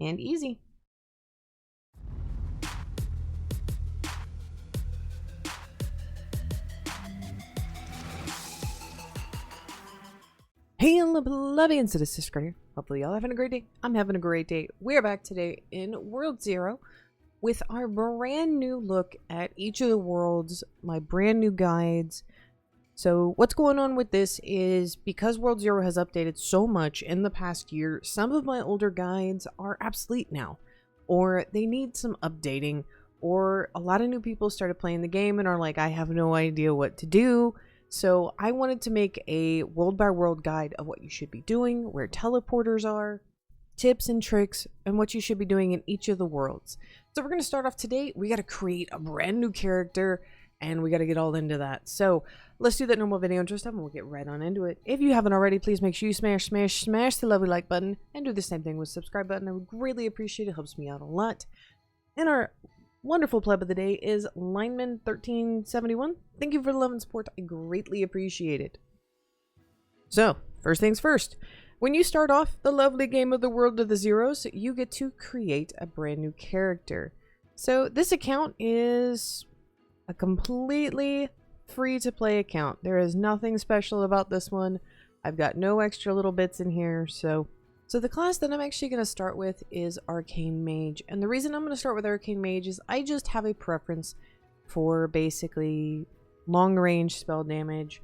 and easy. Hey, Levians, to the sister here. Hopefully y'all having a great day. I'm having a great day. We're back today in World Zero with our brand new look at each of the worlds, my brand new guides. So what's going on with this is because World Zero has updated so much in the past year, some of my older guides are obsolete now, or they need some updating, or a lot of new people started playing the game and are like, I have no idea what to do. So I wanted to make a world by world guide of what you should be doing, where teleporters are, tips and tricks, and what you should be doing in each of the worlds. So we're going to start off today. We got to create a brand new character and we got to get all into that. So let's do that normal video intro stuff and we'll get right on into it. If you haven't already, please make sure you smash the lovely like button and do the same thing with the subscribe button. I would greatly appreciate it. It helps me out a lot. And our wonderful pleb of the day is Lineman 1371. Thank you for the love and support. I greatly appreciate it. So, first things first. When you start off the lovely game of the World of the Zeros, you get to create a brand new character. So, this account is a completely free to play account. There is nothing special about this one. I've got no extra little bits in here, so the class that I'm actually going to start with is Arcane Mage. And the reason I'm going to start with Arcane Mage is I just have a preference for basically long range spell damage.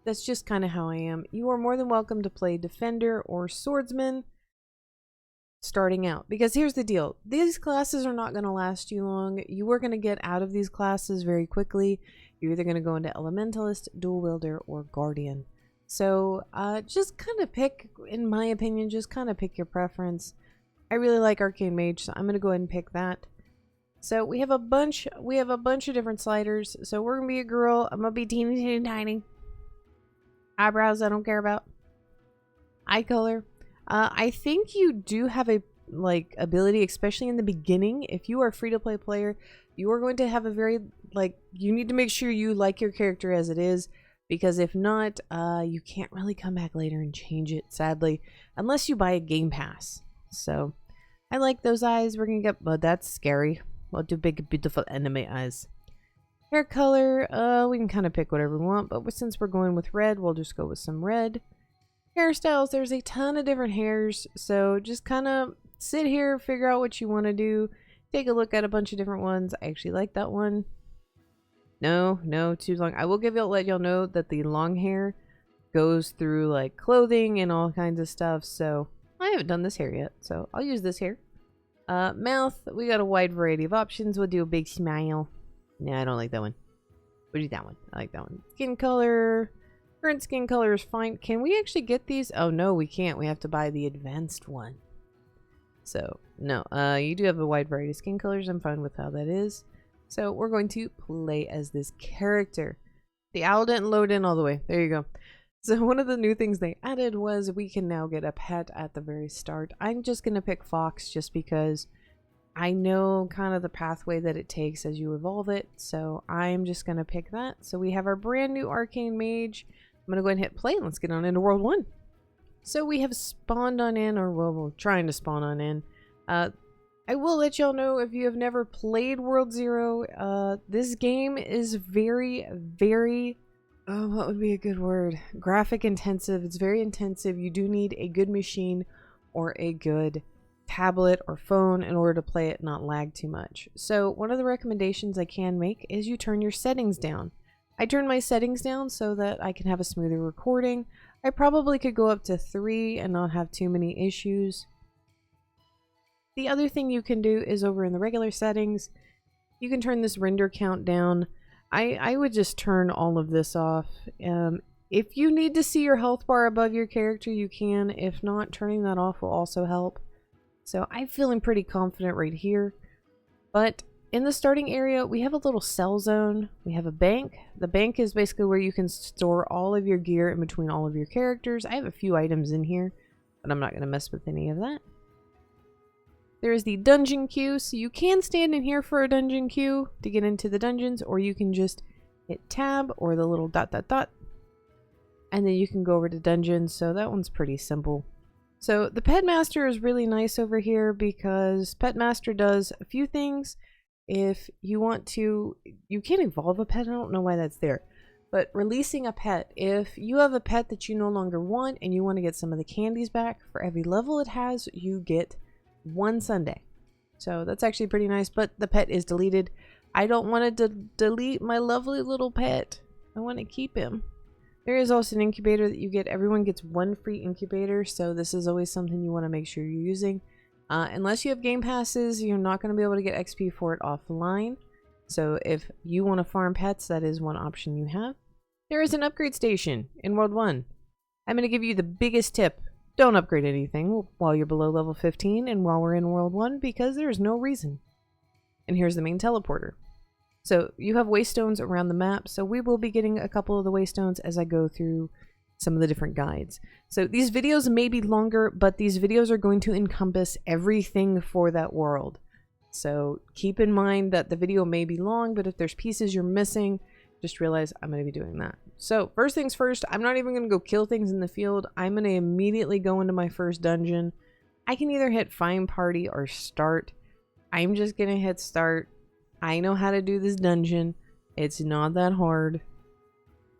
That's just kind of how I am. You are more than welcome to play Defender or Swordsman starting out. Because here's the deal. These classes are not going to last you long. You are going to get out of these classes very quickly. You're either going to go into Elementalist, Dual Wielder, or Guardian. So just kind of pick, in my opinion, just kind of pick your preference. I really like Arcane Mage, so I'm going to go ahead and pick that. So we have a bunch of different sliders. So we're going to be a girl. I'm going to be teeny tiny. Eyebrows I don't care about. Eye color. I think you do have a ability, especially in the beginning. If you are a free-to-play player, you are going to have a very, you need to make sure you like your character as it is. Because if not, you can't really come back later and change it, sadly, unless you buy a game pass. So, I like those eyes. We're gonna get, but that's scary. We'll do big, beautiful anime eyes. Hair color, we can kind of pick whatever we want, but since we're going with red, we'll just go with some red. Hairstyles, there's a ton of different hairs, so just kind of sit here, figure out what you want to do. Take a look at a bunch of different ones. I actually like that one. No, too long. I will let y'all know that the long hair goes through like clothing and all kinds of stuff. So I haven't done this hair yet, so I'll use this hair. Mouth, we got a wide variety of options. We'll do a big smile. No, I don't like that one. We'll do that one. I like that one. Skin color. Current skin color is fine. Can we actually get these? Oh no, we can't. We have to buy the advanced one. So no, you do have a wide variety of skin colors. I'm fine with how that is. So we're going to play as this character. The owl didn't load in all the way. There you go. So one of the new things they added was we can now get a pet at the very start. I'm just going to pick Fox just because I know kind of the pathway that it takes as you evolve it. So I'm just going to pick that. So we have our brand new Arcane Mage. I'm going to go ahead and hit play and let's get on into World 1. So we have spawned on in, or well, we're trying to spawn on in. I will let y'all know if you have never played World Zero, this game is very, what would be a good word? Graphic intensive. It's very intensive. You do need a good machine or a good tablet or phone in order to play it, not lag too much. So one of the recommendations I can make is you turn your settings down. I turn my settings down so that I can have a smoother recording. I probably could go up to 3 and not have too many issues. The other thing you can do is over in the regular settings, you can turn this render count down. I would just turn all of this off. If you need to see your health bar above your character, you can. If not, turning that off will also help. So I'm feeling pretty confident right here. But in the starting area, we have a little cell zone. We have a bank. The bank is basically where you can store all of your gear in between all of your characters. I have a few items in here, but I'm not going to mess with any of that. There is the dungeon queue, so you can stand in here for a dungeon queue to get into the dungeons, or you can just hit tab or the little ... and then you can go over to dungeons. So that one's pretty simple. So the Pet Master is really nice over here because Pet Master does a few things. If you want to, you can evolve a pet. I don't know why that's there. But releasing a pet, if you have a pet that you no longer want and you want to get some of the candies back, for every level it has, you get one sundae. So that's actually pretty nice, but the pet is deleted. I don't want to delete my lovely little pet. I want to keep him. There is also an incubator that you get. Everyone gets one free incubator, so this is always something you want to make sure you're using. Unless you have game passes, you're not going to be able to get XP for it offline. So if you want to farm pets, that is one option you have. There is an upgrade station in World 1. I'm going to give you the biggest tip. Don't upgrade anything while you're below level 15 and while we're in World 1 because there is no reason. And here's the main teleporter. So you have waystones around the map, so we will be getting a couple of the waystones as I go through some of the different guides. So these videos may be longer, but these videos are going to encompass everything for that world. So keep in mind that the video may be long, but if there's pieces you're missing, just realize I'm going to be doing that. So first things first, I'm not even going to go kill things in the field. I'm going to immediately go into my first dungeon. I can either hit find party or start. I'm just going to hit start. I know how to do this dungeon. It's not that hard.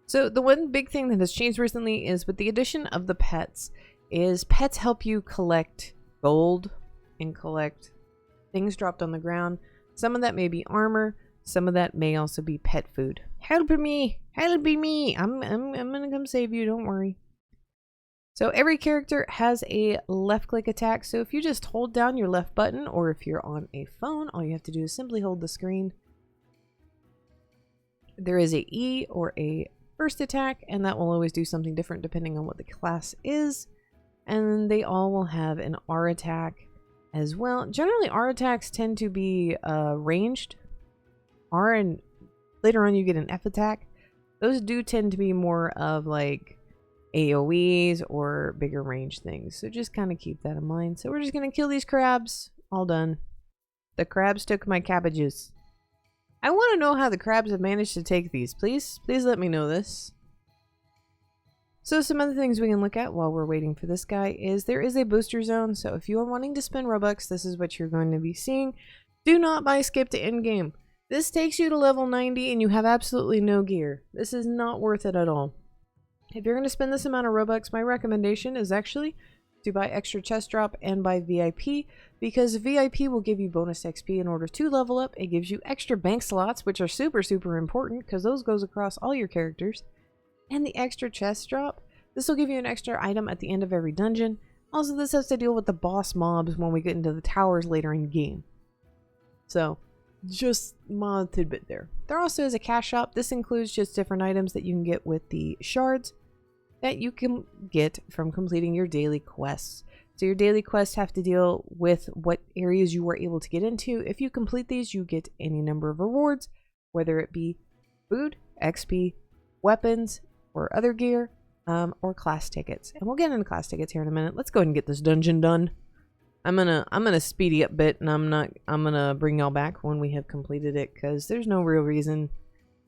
So the one big thing that has changed recently is with the addition of the pets, is pets help you collect gold and collect things dropped on the ground. Some of that may be armor. Some of that may also be pet food. Help me! Help me! I'm gonna come save you, don't worry. So every character has a left click attack. So if you just hold down your left button, or if you're on a phone, all you have to do is simply hold the screen. There is a E or a first attack, and that will always do something different depending on what the class is. And they all will have an R attack as well. Generally, R attacks tend to be ranged. R, and later on you get an F attack. Those do tend to be more of like AoEs or bigger range things. So just kind of keep that in mind. So we're just going to kill these crabs. All done. The crabs took my cabbages. I want to know how the crabs have managed to take these. Please let me know this. So some other things we can look at while we're waiting for this guy is there is a booster zone. So if you are wanting to spend Robux, this is what you're going to be seeing. Do not buy skip to end game. This takes you to level 90 and you have absolutely no gear. This is not worth it at all. If you're going to spend this amount of Robux, my recommendation is actually to buy extra chest drop and buy VIP, because VIP will give you bonus XP in order to level up. It gives you extra bank slots, which are super important because those goes across all your characters. And the extra chest drop, this will give you an extra item at the end of every dungeon. Also, this has to deal with the boss mobs when we get into the towers later in game. So just my tidbit there. There also is a cash shop. This includes just different items that you can get with the shards that you can get from completing your daily quests. So your daily quests have to deal with what areas you were able to get into. If you complete these, you get any number of rewards, whether it be food, XP, weapons, or other gear, or class tickets. And we'll get into class tickets here in a minute. Let's go ahead and get this dungeon done. I'm gonna speedy up a bit, and I'm gonna bring y'all back when we have completed it, because there's no real reason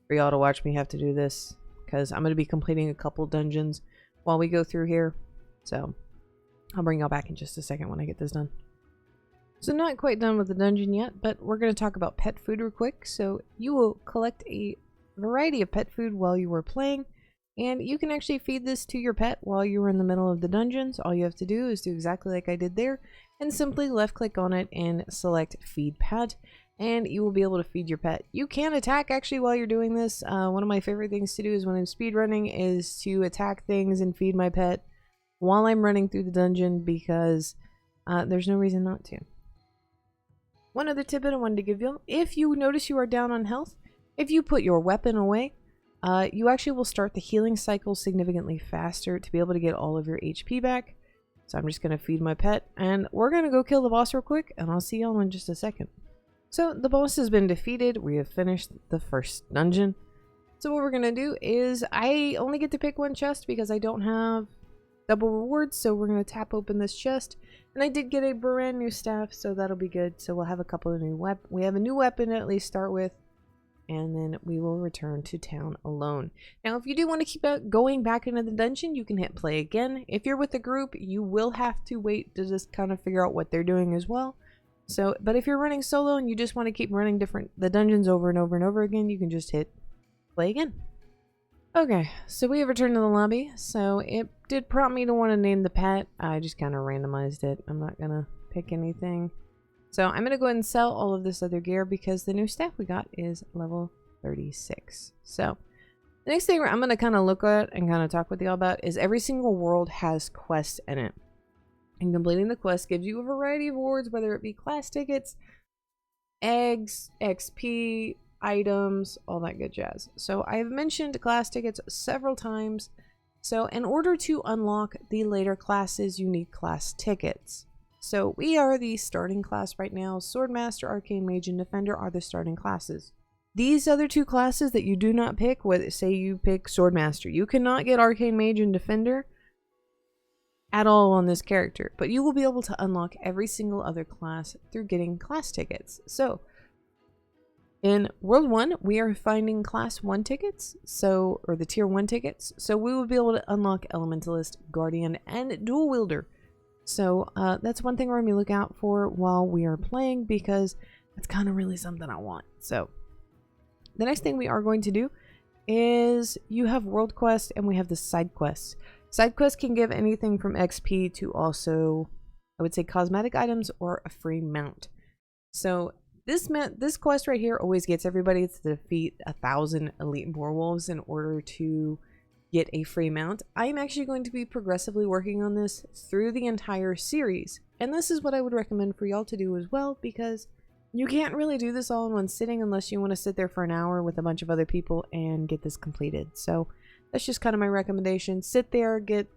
for y'all to watch me have to do this, because I'm gonna be completing a couple dungeons while we go through here. So I'll bring y'all back in just a second when I get this done. So not quite done with the dungeon yet, but we're gonna talk about pet food real quick. So you will collect a variety of pet food while you are playing, and you can actually feed this to your pet while you're in the middle of the dungeons. All you have to do is do exactly like I did there, and simply left click on it and select feed pet, and you will be able to feed your pet. You can attack actually while you're doing this. One of my favorite things to do is when I'm speedrunning is to attack things and feed my pet while I'm running through the dungeon, because there's no reason not to. One other tidbit I wanted to give you: if you notice you are down on health, if you put your weapon away, you actually will start the healing cycle significantly faster to be able to get all of your HP back. So I'm just going to feed my pet, and we're going to go kill the boss real quick, and I'll see y'all in just a second. So the boss has been defeated. We have finished the first dungeon. So what we're going to do is, I only get to pick one chest because I don't have double rewards. So we're going to tap open this chest, and I did get a brand new staff, so that'll be good. So we'll have a couple of new weapons. We have a new weapon to at least start with. and then we will return to town alone. Now, if you do want to keep going back into the dungeon, you can hit play again. If you're with a group, you will have to wait to just kind of figure out what they're doing as well. So, but if you're running solo and you just want to keep running the dungeons over and over and over again, you can just hit play again. Okay, so we have returned to the lobby. So it did prompt me to want to name the pet. I just kind of randomized it. I'm not gonna pick anything. So I'm gonna go ahead and sell all of this other gear because the new staff we got is level 36. So the next thing I'm gonna kind of look at and kind of talk with y'all about is every single world has quests in it. And completing the quest gives you a variety of rewards, whether it be class tickets, eggs, XP, items, all that good jazz. So I've mentioned class tickets several times. So in order to unlock the later classes, you need class tickets. So we are the starting class right now. Swordmaster, Arcane Mage, and Defender are the starting classes. These other two classes that you do not pick, whether say you pick Swordmaster, you cannot get Arcane Mage and Defender at all on this character, but you will be able to unlock every single other class through getting class tickets. So in World 1, we are finding Class 1 tickets, or the Tier 1 tickets, so we will be able to unlock Elementalist, Guardian, and Dual Wielder. So that's one thing we're going to look out for while we are playing, because that's kind of really something I want. So the next thing we are going to do is you have World Quest and we have the Side Quests. Side quests can give anything from XP to also, I would say, cosmetic items or a free mount. So this quest right here always gets everybody to defeat 1,000 elite boarwolves in order to get a free mount. I'm actually going to be progressively working on this through the entire series. And this is what I would recommend for y'all to do as well, because you can't really do this all in one sitting unless you want to sit there for an hour with a bunch of other people and get this completed. So that's just kind of my recommendation. Sit there, get,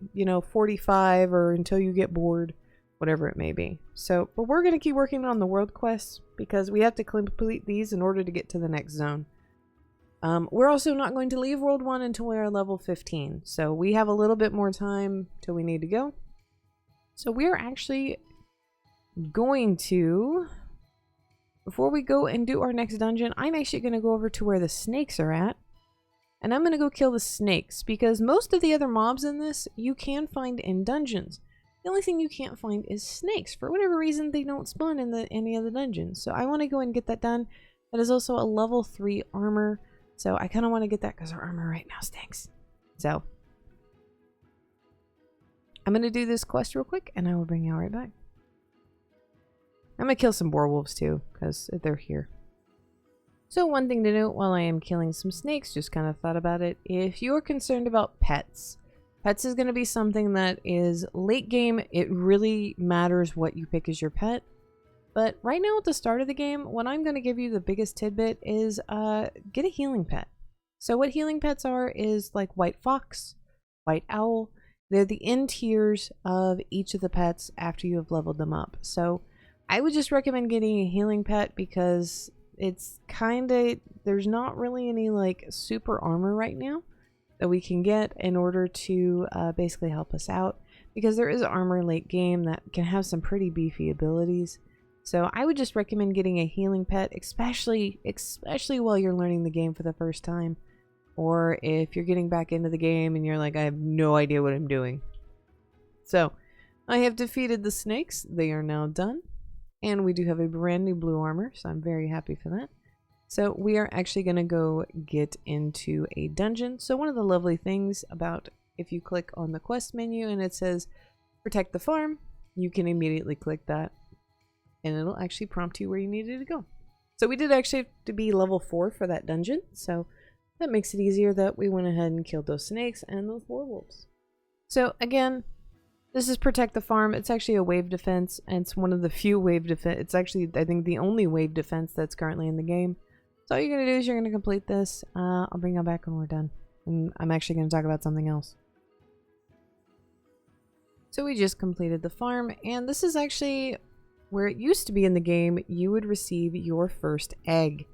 45 or until you get bored, whatever it may be. So, but we're going to keep working on the world quests because we have to complete these in order to get to the next zone. We're also not going to leave World 1 until we are level 15. So we have a little bit more time till we need to go. So we are actually going to, before we go and do our next dungeon, I'm actually going to go over to where the snakes are at. And I'm going to go kill the snakes, because most of the other mobs in this you can find in dungeons. The only thing you can't find is snakes. For whatever reason, they don't spawn in any of the dungeons. So I want to go and get that done. That is also a level 3 armor. So I kind of want to get that because our armor right now stinks. So I'm going to do this quest real quick and I will bring you all right back. I'm going to kill some boar wolves too because they're here. So one thing to note while I am killing some snakes, just kind of thought about it. If you're concerned about pets, pets is going to be something that is late game. It really matters what you pick as your pet. But right now at the start of the game, what I'm going to give you the biggest tidbit is get a healing pet. So what healing pets are is like white fox, white owl. They're the end tiers of each of the pets after you have leveled them up. So I would just recommend getting a healing pet because it's kind of, there's not really any like super armor right now that we can get in order to basically help us out, because there is armor late game that can have some pretty beefy abilities. So I would just recommend getting a healing pet, especially while you're learning the game for the first time, or if you're getting back into the game and you're like, I have no idea what I'm doing. So I have defeated the snakes. They are now done. And we do have a brand new blue armor, so I'm very happy for that. So we are actually going to go get into a dungeon. So one of the lovely things about if you click on the quest menu and it says protect the farm, you can immediately click that and it'll actually prompt you where you needed to go. So we did actually have to be level 4 for that dungeon, so that makes it easier that we went ahead and killed those snakes and those werewolves. So again, this is protect the farm. It's actually a wave defense, and it's one of the few wave defense. It's actually, I think, the only wave defense that's currently in the game. So all you're going to do is you're going to complete this. I'll bring you back when we're done. And I'm actually going to talk about something else. So we just completed the farm, and this is actually where it used to be in the game. You would receive your first egg.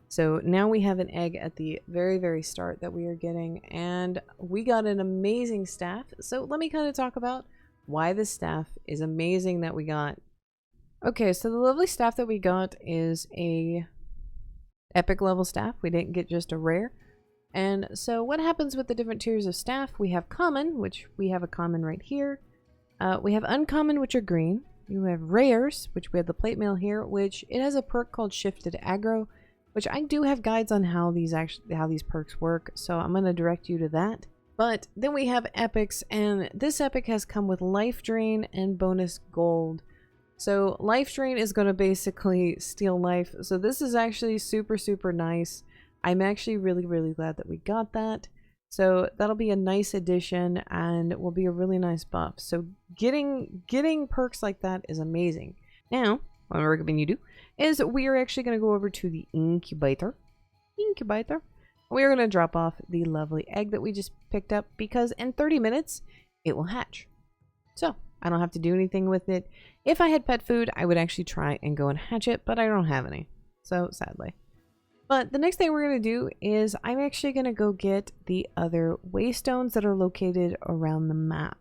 So now we have an egg at the very, very start that we are getting, and we got an amazing staff. So let me kind of talk about why this staff is amazing that we got. Okay, so the lovely staff that we got is a epic level staff. We didn't get just a rare. And so what happens with the different tiers of staff? We have common, which we have a common right here. We have uncommon, which are green. You have rares, which we have the plate mail here, which it has a perk called shifted aggro, which I do have guides on how these perks work, so I'm going to direct you to that. But then we have epics, and this epic has come with life drain and bonus gold. So life drain is going to basically steal life. So this is actually super, super nice. I'm actually really, really glad that we got that. So that'll be a nice addition and will be a really nice buff. So getting perks like that is amazing. Now, what I recommend you do is we are actually going to go over to the incubator. We are going to drop off the lovely egg that we just picked up because in 30 minutes it will hatch. So I don't have to do anything with it. If I had pet food, I would actually try and go and hatch it, but I don't have any. So sadly. But the next thing we're going to do is I'm actually going to go get the other waystones that are located around the map.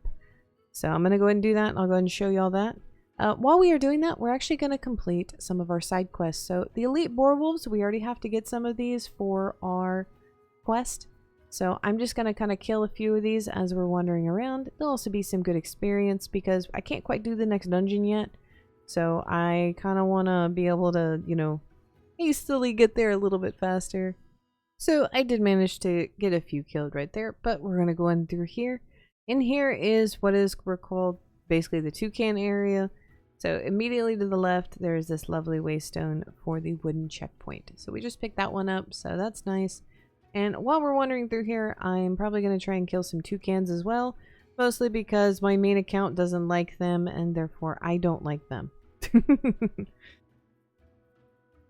So I'm going to go ahead and do that, and I'll go ahead and show you all that. While we are doing that, we're actually going to complete some of our side quests. So the elite boar wolves, we already have to get some of these for our quest. So I'm just going to kind of kill a few of these as we're wandering around. There'll also be some good experience because I can't quite do the next dungeon yet. So I kind of want to be able to, you know, hastily get there a little bit faster. So I did manage to get a few killed right there, but we're going to go in through here. In here is we're called basically the toucan area. So immediately to the left, there is this lovely waystone for the wooden checkpoint. So we just picked that one up, so that's nice. And while we're wandering through here, I'm probably going to try and kill some toucans as well. Mostly because my main account doesn't like them, and therefore I don't like them.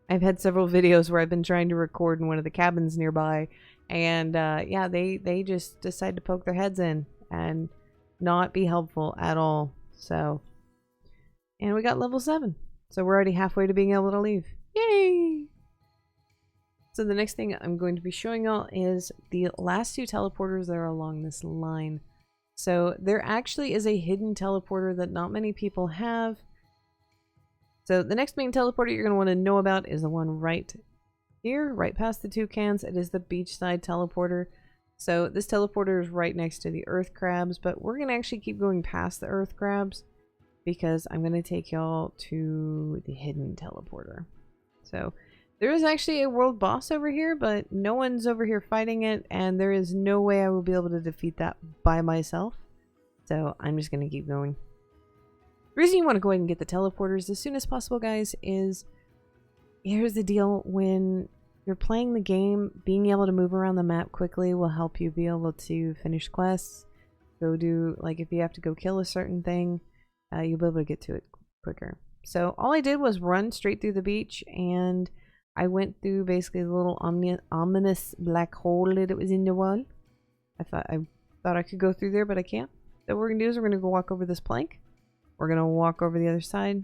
I've had several videos where I've been trying to record in one of the cabins nearby, and yeah, they just decide to poke their heads in and not be helpful at all. So, and we got level 7, so we're already halfway to being able to leave. Yay! So the next thing I'm going to be showing y'all is the last 2 teleporters that are along this line. So there actually is a hidden teleporter that not many people have. So the next main teleporter you're going to want to know about is the one right here, right past the toucans. It is the beachside teleporter. So this teleporter is right next to the earth crabs, but we're going to actually keep going past the earth crabs because I'm going to take y'all to the hidden teleporter. So there is actually a world boss over here, but no one's over here fighting it, and there is no way I will be able to defeat that by myself. So I'm just going to keep going. The reason you want to go ahead and get the teleporters as soon as possible, guys, is here's the deal. When you're playing the game, being able to move around the map quickly will help you be able to finish quests. Go do, like, if you have to go kill a certain thing, you'll be able to get to it quicker. So all I did was run straight through the beach, and I went through basically the little ominous black hole that was in the wall. I thought I could go through there, but I can't. So what we're going to do is we're going to go walk over this plank. We're going to walk over the other side.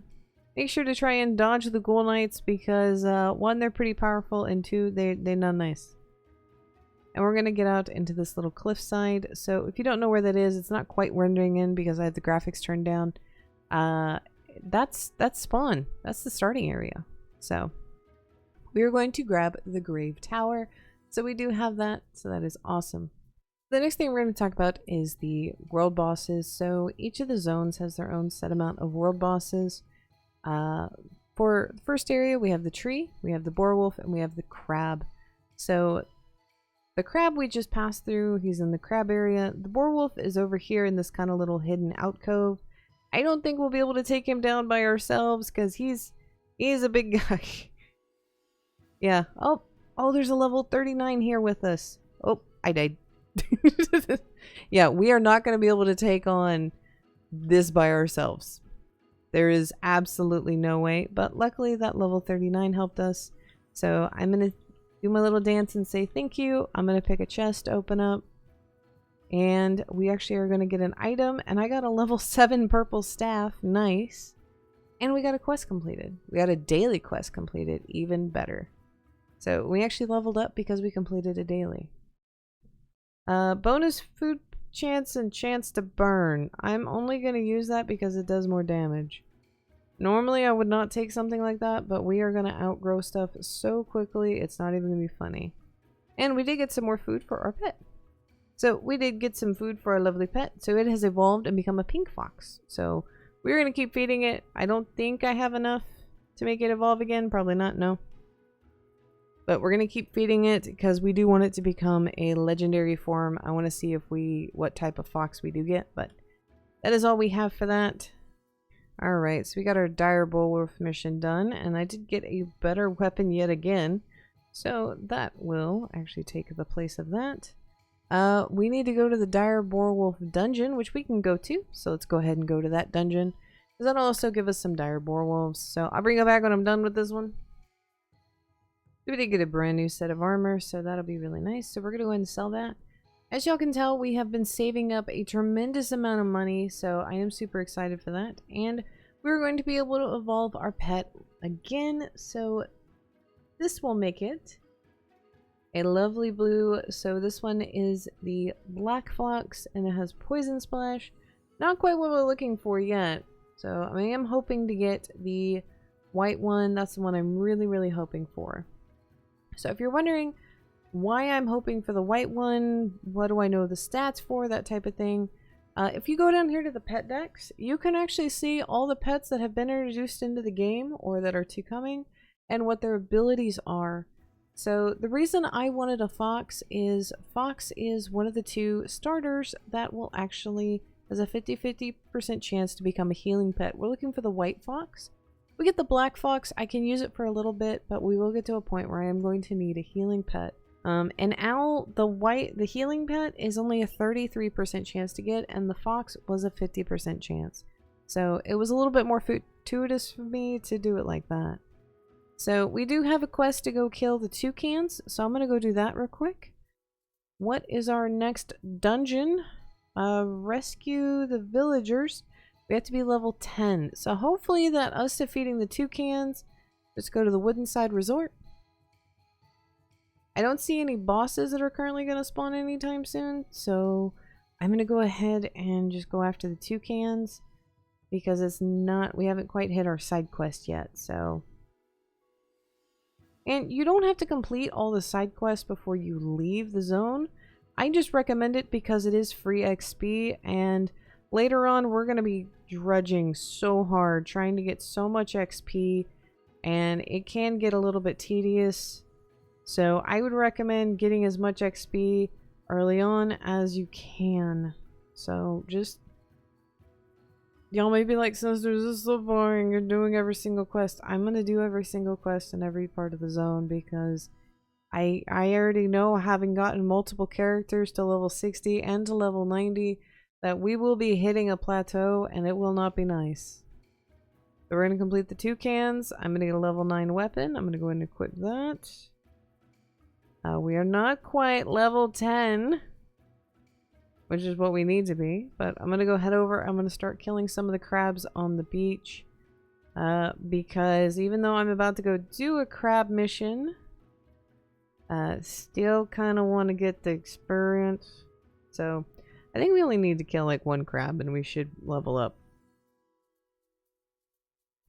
Make sure to try and dodge the ghoul knights because 1, they're pretty powerful, and 2, they're not nice. And we're going to get out into this little cliffside. So if you don't know where that is, it's not quite rendering in because I have the graphics turned down. That's spawn. That's the starting area. So we are going to grab the Grave Tower. So we do have that. So that is awesome. The next thing we're going to talk about is the world bosses. So each of the zones has their own set amount of world bosses. For the first area, we have the tree, we have the boar wolf, and we have the crab. So the crab we just passed through, he's in the crab area. The boar wolf is over here in this kind of little hidden alcove. I don't think we'll be able to take him down by ourselves because he's a big guy. Yeah. Oh, there's a level 39 here with us. Oh, I died. Yeah, we are not going to be able to take on this by ourselves. There is absolutely no way, but luckily that level 39 helped us. So I'm going to do my little dance and say thank you. I'm going to pick a chest, open up, and we actually are going to get an item, and I got a level 7 purple staff. Nice. And we got a quest completed. We got a daily quest completed. Even better. So we actually leveled up because we completed a daily. Bonus food chance and chance to burn. I'm only going to use that because it does more damage. Normally I would not take something like that, but we are going to outgrow stuff so quickly it's not even going to be funny. And we did get some more food for our pet. So we did get some food for our lovely pet. So it has evolved and become a pink fox. So we're going to keep feeding it. I don't think I have enough to make it evolve again. Probably not, no. But we're going to keep feeding it because we do want it to become a legendary form. I want to see if what type of fox we do get. But that is all we have for that. Alright, so we got our dire wolf mission done. And I did get a better weapon yet again. So that will actually take the place of that. We need to go to the dire wolf dungeon, which we can go to. So let's go ahead and go to that dungeon. Because that'll also give us some dire wolves. So I'll bring it back when I'm done with this one. We did get a brand new set of armor, so that'll be really nice. So we're going to go ahead and sell that. As y'all can tell, we have been saving up a tremendous amount of money, so I am super excited for that. And we're going to be able to evolve our pet again, so this will make it a lovely blue. So this one is the Black Fox, and it has Poison Splash. Not quite what we're looking for yet, so I am hoping to get the white one. That's the one I'm really, really hoping for. So if you're wondering why I'm hoping for the white one, what do I know the stats for, that type of thing, if you go down here to the pet decks, you can actually see all the pets that have been introduced into the game or that are to coming and what their abilities are. So the reason I wanted a fox is one of the two starters that will actually has a 50-50% chance to become a healing pet. We're looking for the white fox. We get the black fox. I can use it for a little bit, but we will get to a point where I am going to need a healing pet. An owl, the healing pet is only a 33% chance to get, and the fox was a 50% chance. So it was a little bit more fortuitous for me to do it like that. So we do have a quest to go kill the toucans, so I'm going to go do that real quick. What is our next dungeon? Rescue the villagers. We have to be level 10. So hopefully that us defeating the toucans, let's go to the Woodenside Resort. I don't see any bosses that are currently going to spawn anytime soon, so I'm going to go ahead and just go after the toucans because we haven't quite hit our side quest yet, so. And you don't have to complete all the side quests before you leave the zone. I just recommend it because it is free XP, and later on we're going to be drudging so hard trying to get so much XP, and it can get a little bit tedious. So I would recommend getting as much XP early on as you can. So just, y'all may be like, sisters, this is so boring, you're doing every single quest. I'm going to do every single quest in every part of the zone because I already know, having gotten multiple characters to level 60 and to level 90, that we will be hitting a plateau and it will not be nice. So we're going to complete the toucans. I'm going to get a level 9 weapon. I'm going to go ahead and equip that. We are not quite level 10, which is what we need to be, but I'm going to go head over. I'm going to start killing some of the crabs on the beach because even though I'm about to go do a crab mission, still kind of want to get the experience. So I think we only need to kill like one crab and we should level up.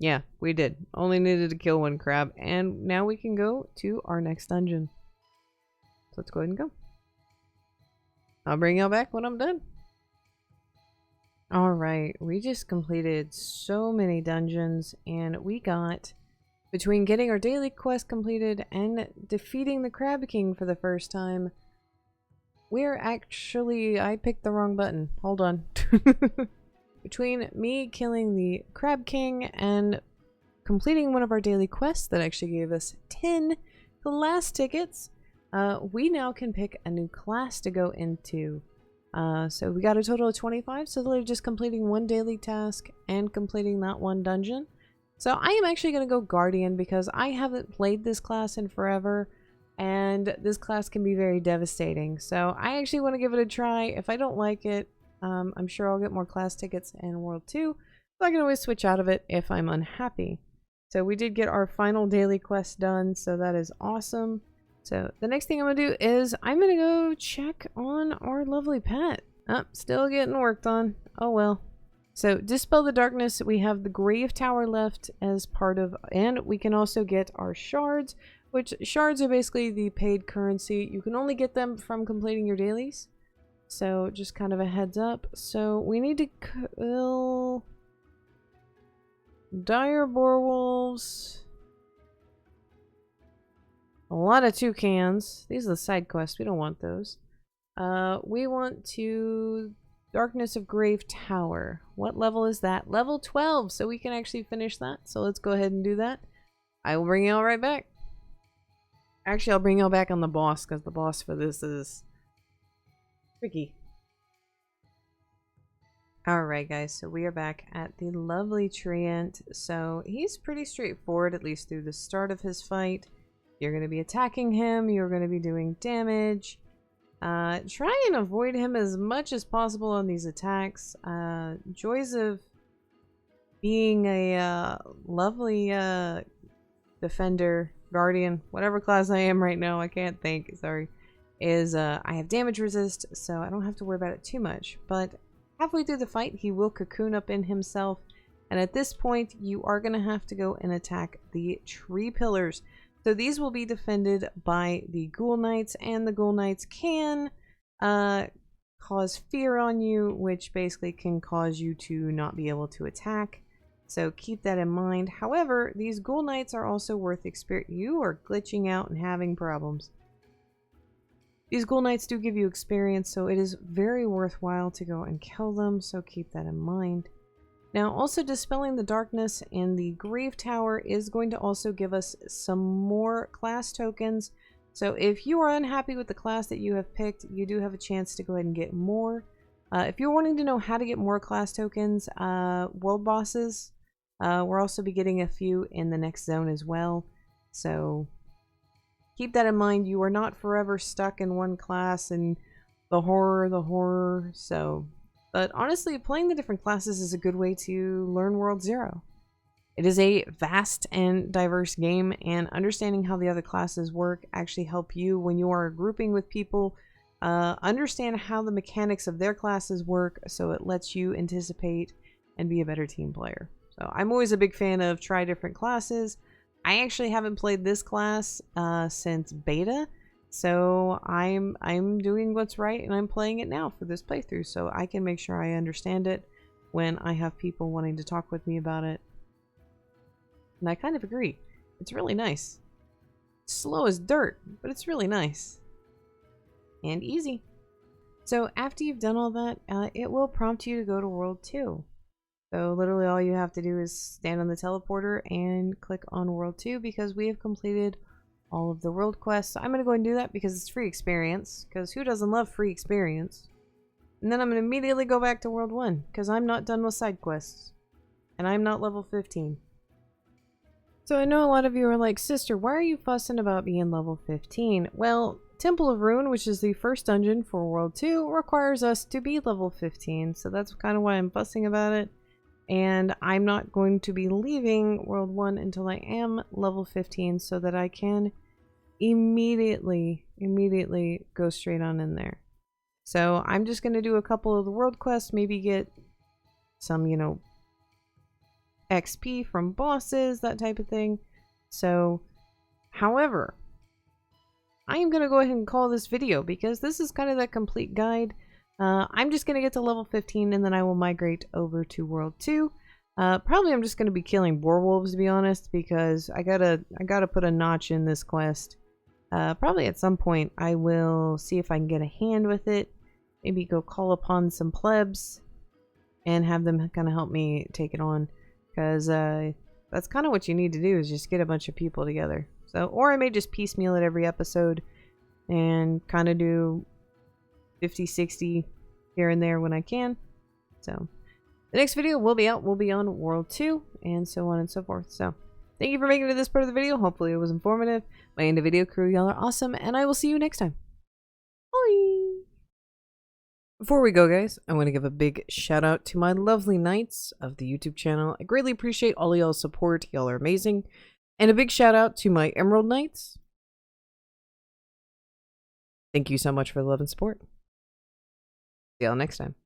Yeah, we did. Only needed to kill one crab, and now we can go to our next dungeon. So let's go ahead and go. I'll bring y'all back when I'm done. Alright, we just completed so many dungeons, and we got, between getting our daily quest completed and defeating the Crab King for the first time, we're actually, I picked the wrong button. Hold on. Between me killing the Crab King and completing one of our daily quests that actually gave us 10 class tickets, we now can pick a new class to go into. So we got a total of 25, so they're just completing one daily task and completing that one dungeon. So I am actually going to go Guardian because I haven't played this class in forever, and this class can be very devastating. So I actually want to give it a try. If I don't like it, I'm sure I'll get more class tickets in World 2, so I can always switch out of it if I'm unhappy. So we did get our final daily quest done, so that is awesome. So the next thing I'm going to do is I'm going to go check on our lovely pet. Oh, still getting worked on. Oh well. So dispel the darkness. We have the grave tower left as part of, and we can also get our shards, which shards are basically the paid currency. You can only get them from completing your dailies. So just kind of a heads up. So we need to kill dire boar wolves. A lot of toucans. These are the side quests. We don't want those. We want to Darkness of Grave Tower. What level is that? Level 12, so we can actually finish that. So let's go ahead and do that. I will bring y'all right back. Actually, I'll bring y'all back on the boss, because the boss for this is tricky. Alright guys, so we are back at the lovely Treant. So he's pretty straightforward, at least through the start of his fight. You're going to be attacking him, you're going to be doing damage. Try and avoid him as much as possible on these attacks. Joys of being a lovely defender, guardian, whatever class I am right now, I can't think, sorry, is I have damage resist, so I don't have to worry about it too much. But halfway through the fight, he will cocoon up in himself, and at this point, you are going to have to go and attack the tree pillars. So these will be defended by the Ghoul Knights, and the Ghoul Knights can cause fear on you, which basically can cause you to not be able to attack. So keep that in mind. However, these Ghoul Knights are also worth experience. You are glitching out and having problems. These Ghoul Knights do give you experience, so it is very worthwhile to go and kill them, so keep that in mind. Now, also dispelling the darkness in the Grave Tower is going to also give us some more class tokens. So if you are unhappy with the class that you have picked, you do have a chance to go ahead and get more. If you're wanting to know how to get more class tokens, world bosses, we'll also be getting a few in the next zone as well. So keep that in mind. You are not forever stuck in one class and the horror, so... But honestly, playing the different classes is a good way to learn World Zero. It is a vast and diverse game, and understanding how the other classes work actually help you when you are grouping with people, understand how the mechanics of their classes work, so it lets you anticipate and be a better team player. So I'm always a big fan of try different classes. I actually haven't played this class since beta. So I'm doing what's right, and I'm playing it now for this playthrough, so I can make sure I understand it when I have people wanting to talk with me about it. And I kind of agree. It's really nice. It's slow as dirt, but it's really nice. And easy. So after you've done all that, it will prompt you to go to World 2. So literally all you have to do is stand on the teleporter and click on World 2, because we have completed all of the world quests. I'm going to go and do that because it's free experience, because who doesn't love free experience? And then I'm going to immediately go back to World 1, because I'm not done with side quests. And I'm not level 15. So I know a lot of you are like, sister, why are you fussing about being level 15? Well, Temple of Ruin, which is the first dungeon for World 2, requires us to be level 15. So that's kind of why I'm fussing about it. And I'm not going to be leaving World 1 until I am level 15, so that I can immediately go straight on in there. So I'm just going to do a couple of the world quests, maybe get some, you know, XP from bosses, that type of thing. So, however, I am going to go ahead and call this video, because this is kind of that complete guide. I'm just going to get to level 15, and then I will migrate over to World 2. Probably I'm just going to be killing boar wolves, to be honest, because I gotta put a notch in this quest. Probably at some point I will see if I can get a hand with it. Maybe go call upon some plebs and have them kind of help me take it on, because that's kind of what you need to do, is just get a bunch of people together. So, or I may just piecemeal it every episode and kind of do 50-60 here and there when I can. So the next video will be on World 2, and so on and so forth. So thank you for making it to this part of the video. Hopefully it was informative. My end of video crew, y'all are awesome, and I will see you next time. Bye! Before we go, guys, I want to give a big shout out to my lovely knights of the YouTube channel. I greatly appreciate all y'all's support. Y'all are amazing. And a big shout out to my Emerald Knights. Thank you so much for the love and support. See y'all next time.